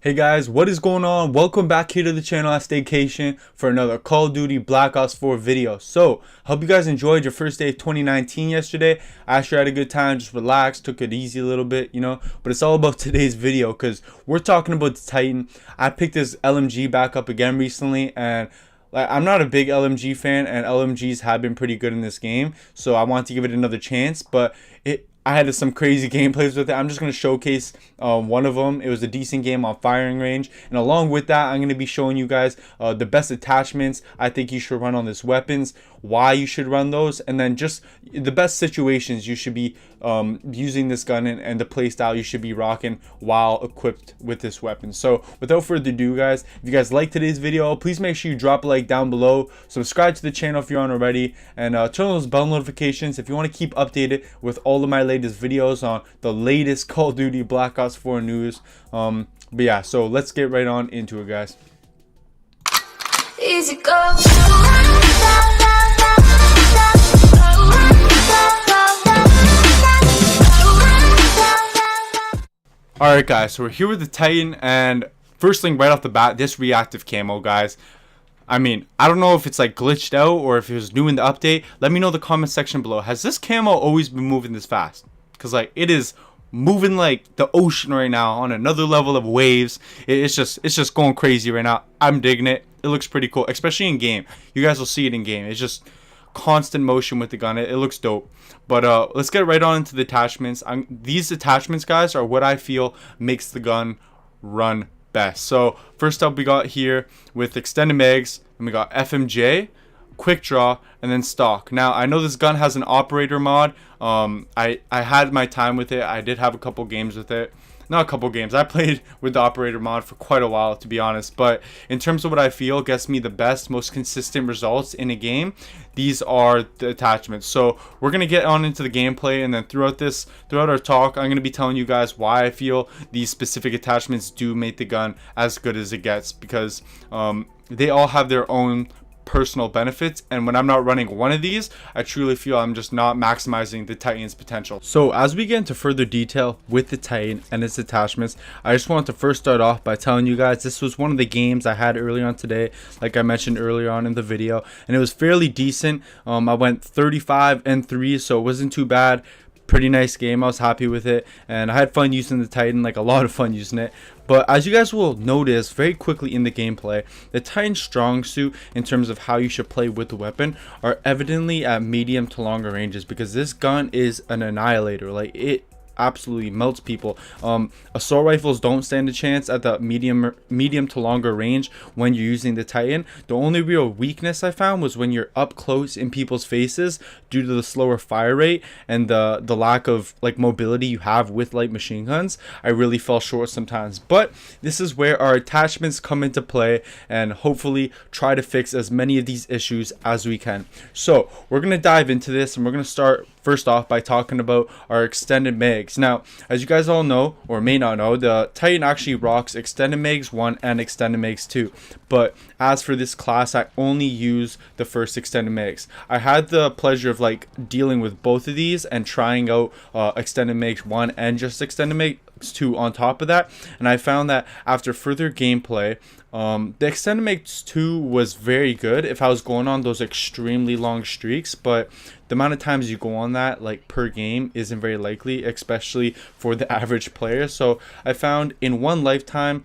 Hey guys, what is going on? Welcome back here to the channel at Staycation for another Call of Duty Black Ops 4 video. So, hope you guys enjoyed your first day of 2019 yesterday. I actually had a good time, just relaxed, took it easy a little bit, But it's all about today's video because we're talking about the Titan. I picked this LMG back up again recently, and I'm not a big LMG fan, and LMGs have been pretty good in this game, so I want to give it another chance. But I had some crazy gameplays with it. I'm just going to showcase one of them. It was a decent game on firing range. And along with that, I'm going to be showing you guys the best attachments I think you should run on this weapons, why you should run those, and then just the best situations you should be using this gun and the playstyle you should be rocking while equipped with this weapon. So without further ado, guys, if you guys like today's video, please make sure you drop a like down below, subscribe to the channel if you're on already, and turn on those bell notifications if you want to keep updated with all of my latest videos on the latest Call of Duty Black Ops 4 news. But yeah, so let's get right on into it, guys. Easy go. Alright guys, so we're here with the Titan, and first thing right off the bat, this reactive camo, guys. I mean, I don't know if it's like glitched out or if it was new in the update. Let me know in the comment section below. Has this camo always been moving this fast? Because like it is moving like the ocean right now on another level of waves. It's just going crazy right now. I'm digging it. It looks pretty cool, especially in game. You guys will see it in game. It's just constant motion with the gun. It looks dope. But let's get right on into the attachments. These attachments, guys, are what I feel makes the gun run best. So first up, we got here with extended mags, and we got FMJ, quick draw, and then stock. Now I know this gun has an operator mod. I had my time with it. I did have a couple games with it. Not a couple games. I played with the operator mod for quite a while, to be honest. But in terms of what I feel gets me the best, most consistent results in a game, these are the attachments. So we're gonna get on into the gameplay, and then throughout our talk, I'm gonna be telling you guys why I feel these specific attachments do make the gun as good as it gets, because they all have their own personal benefits, and when I'm not running one of these, I truly feel I'm just not maximizing the Titan's potential. So as we get into further detail with the Titan and its attachments, I just want to first start off by telling you guys this was one of the games I had earlier on today, like I mentioned earlier on in the video, and it was fairly decent. I went 35-3, so it wasn't too bad. Pretty nice game. I was happy with it, and I had fun using the Titan, like a lot of fun using it. But as you guys will notice very quickly in the gameplay, the Titan's strong suit in terms of how you should play with the weapon are evidently at medium to longer ranges, because this gun is an annihilator. Like, it absolutely melts people. Assault rifles don't stand a chance at the medium to longer range when you're using the Titan. The only real weakness I found was when you're up close in people's faces due to the slower fire rate and the lack of like mobility you have with light machine guns. I really fell short sometimes, but this is where our attachments come into play, and hopefully try to fix as many of these issues as we can. So we're gonna dive into this, and we're gonna start first off by talking about our extended mags. Now, as you guys all know, or may not know, the Titan actually rocks extended mags 1 and extended mags 2. But as for this class, I only use the first extended mags. I had the pleasure of like dealing with both of these and trying out extended mags 1 and just extended mags 2 on top of that, and I found that after further gameplay, the extended mags 2 was very good if I was going on those extremely long streaks, but the amount of times you go on that like per game isn't very likely, especially for the average player. So I found in one lifetime,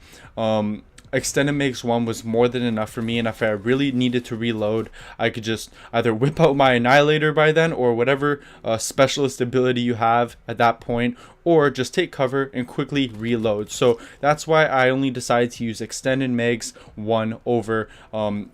extended mags 1 was more than enough for me, and if I really needed to reload, I could just either whip out my annihilator by then, or whatever specialist ability you have at that point, or just take cover and quickly reload. So that's why I only decided to use extended mags 1 over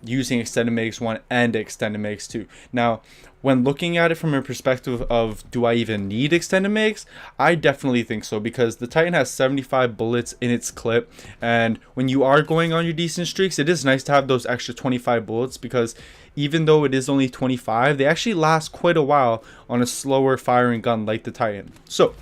using extended mags 1 and extended mags 2. Now, when looking at it from a perspective of do I even need extended mags, I definitely think so, because the Titan has 75 bullets in its clip, and when you are going on your decent streaks, it is nice to have those extra 25 bullets, because even though it is only 25, they actually last quite a while on a slower firing gun like the Titan. So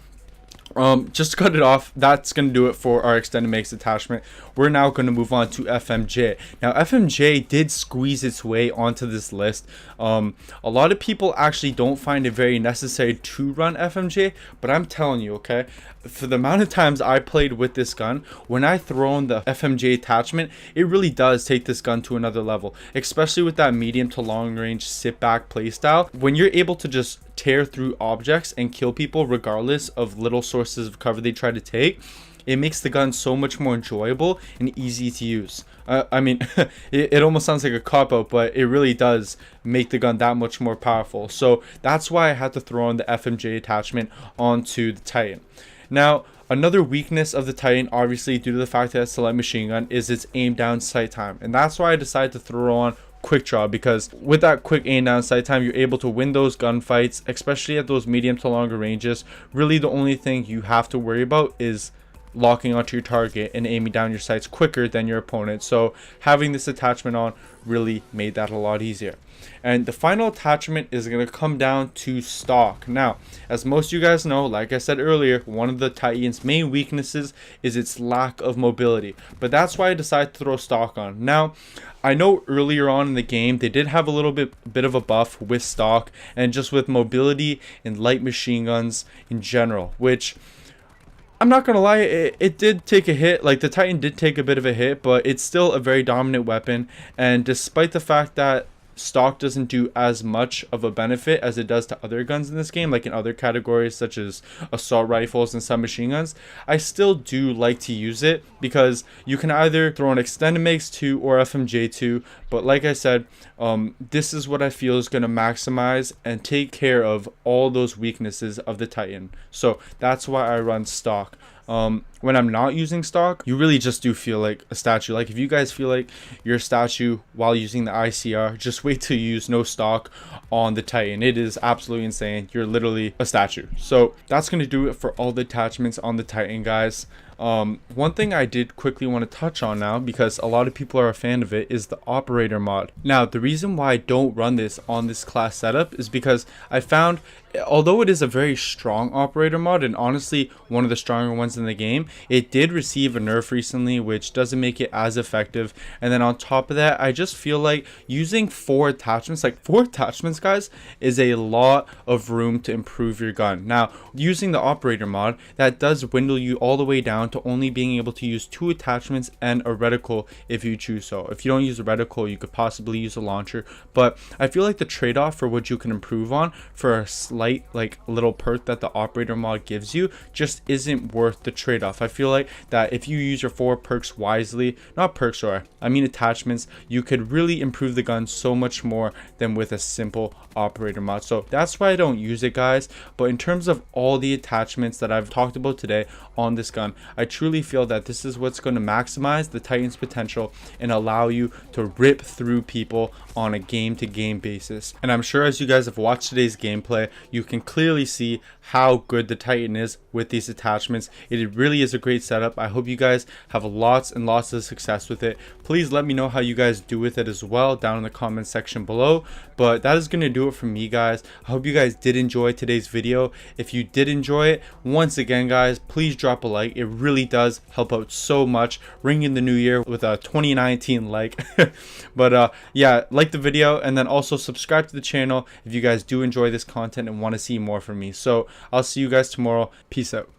Just to cut it off, that's going to do it for our extended makes attachment. We're now going to move on to FMJ. Now, FMJ did squeeze its way onto this list. A lot of people actually don't find it very necessary to run FMJ, but I'm telling you, okay, for the amount of times I played with this gun, when I throw in the FMJ attachment, it really does take this gun to another level, especially with that medium to long range sit back playstyle. When you're able to just tear through objects and kill people regardless of little sources of cover they try to take, it makes the gun so much more enjoyable and easy to use. I mean, it almost sounds like a cop-out, but it really does make the gun that much more powerful. So that's why I had to throw in the FMJ attachment onto the Titan. Now, another weakness of the Titan, obviously due to the fact that it's a light machine gun, is its aim down sight time. And that's why I decided to throw on quick draw, because with that quick aim down sight time, you're able to win those gunfights, especially at those medium to longer ranges. Really, the only thing you have to worry about is locking onto your target and aiming down your sights quicker than your opponent. So having this attachment on really made that a lot easier. And the final attachment is going to come down to stock. Now, as most of you guys know, like I said earlier, one of the Titan's main weaknesses is its lack of mobility, but that's why I decided to throw stock on. Now, I know earlier on in the game they did have a little bit of a buff with stock and just with mobility in light machine guns in general, which I'm not gonna lie, it did take a hit. Like, the Titan did take a bit of a hit, but it's still a very dominant weapon. And despite the fact that stock doesn't do as much of a benefit as it does to other guns in this game, like in other categories such as assault rifles and submachine guns, I still do like to use it because you can either throw an extended makes 2 or FMJ 2, but like I said, this is what I feel is going to maximize and take care of all those weaknesses of the Titan. So that's why I run stock. When I'm not using stock, you really just do feel like a statue. Like, if you guys feel like you're a statue while using the ICR, just wait till you use no stock on the Titan. It is absolutely insane. You're literally a statue. So that's going to do it for all the attachments on the Titan, guys. One thing I did quickly want to touch on now, because a lot of people are a fan of it, is the operator mod. Now, the reason why I don't run this on this class setup is because I found, although it is a very strong operator mod and honestly one of the stronger ones in the game, it did receive a nerf recently, which doesn't make it as effective. And then on top of that, I just feel like using 4 attachments, like 4 attachments, guys, is a lot of room to improve your gun. Now, using the operator mod, that does dwindle you all the way down to only being able to use 2 attachments and a reticle if you choose so. If you don't use a reticle, you could possibly use a launcher, but I feel like the trade-off for what you can improve on for a slight like little perk that the operator mod gives you just isn't worth the trade-off. I feel like that if you use your 4 perks wisely, not perks, sorry, I mean attachments, you could really improve the gun so much more than with a simple operator mod. So that's why I don't use it, guys. But in terms of all the attachments that I've talked about today on this gun, I truly feel that this is what's going to maximize the Titan's potential and allow you to rip through people on a game-to-game basis. And I'm sure as you guys have watched today's gameplay, you can clearly see how good the Titan is with these attachments. It really is a great setup. I hope you guys have lots and lots of success with it. Please let me know how you guys do with it as well down in the comment section below. But that is going to do it from me, guys. I hope you guys did enjoy today's video. If you did enjoy it, once again, guys, please drop a like. It really does help out so much. Ring in the new year with a 2019 like. But yeah, like the video and then also subscribe to the channel if you guys do enjoy this content and want to see more from me. So I'll see you guys tomorrow. Peace out.